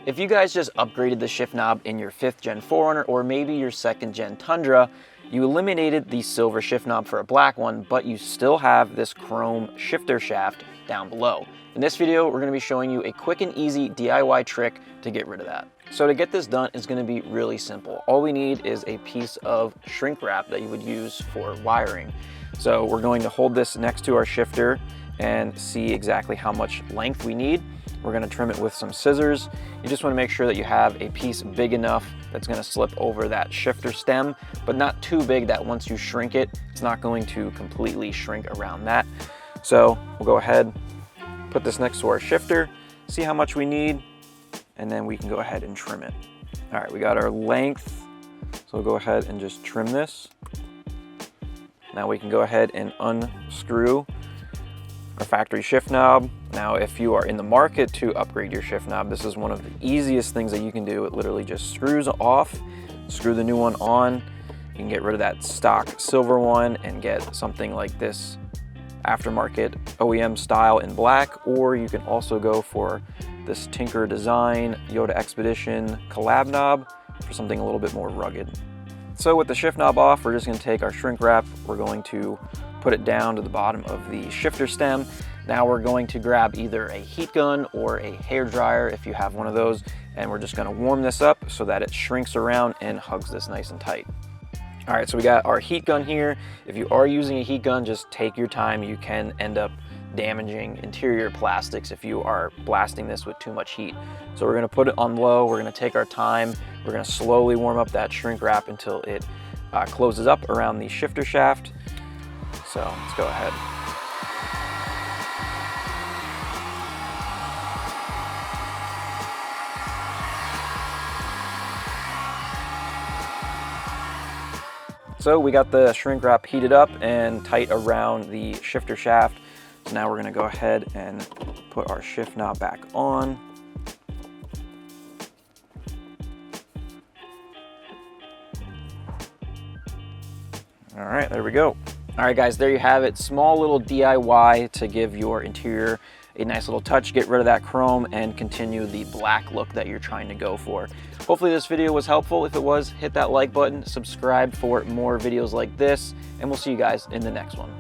If you guys just upgraded the shift knob in your 5th gen 4Runner or maybe your 2nd gen Tundra, you eliminated the silver shift knob for a black one, but you still have this chrome shifter shaft down below. In this video, we're going to be showing you a quick and easy DIY trick to get rid of that. So to get this done, it's going to be really simple. All we need is a piece of shrink wrap that you would use for wiring. So we're going to hold this next to our shifter and see exactly how much length we need. We're going to trim it with some scissors. You just want to make sure that you have a piece big enough that's going to slip over that shifter stem, but not too big that once you shrink it, it's not going to completely shrink around that. So we'll go ahead, put this next to our shifter, see how much we need, and then we can go ahead and trim it. All right, we got our length, so we'll go ahead and just trim this. Now we can go ahead and unscrew our factory shift knob. Now, if you are in the market to upgrade your shift knob, this is one of the easiest things that you can do. It literally just screws off, screw the new one on. You can get rid of that stock silver one and get something like this aftermarket OEM style in black, or you can also go for this Tinker Design Yota Xpedition collab knob for something a little bit more rugged. So with the shift knob off, we're just going to take our shrink wrap, we're going to put it down to the bottom of the shifter stem. Now we're going to grab either a heat gun or a hair dryer if you have one of those, and we're just going to warm this up so that it shrinks around and hugs this nice and tight. All right, so we got our heat gun here. If you are using a heat gun, just take your time. You can end up damaging interior plastics if you are blasting this with too much heat. So we're going to put it on low. We're going to take our time. We're going to slowly warm up that shrink wrap until it closes up around the shifter shaft. So let's go ahead. So we got the shrink wrap heated up and tight around the shifter shaft. So now we're going to go ahead and put our shift knob back on. All right, there we go. All right, guys, there you have it. Small little DIY to give your interior a nice little touch, get rid of that chrome, and continue the black look that you're trying to go for. Hopefully this video was helpful. If it was, hit that like button, subscribe for more videos like this, and we'll see you guys in the next one.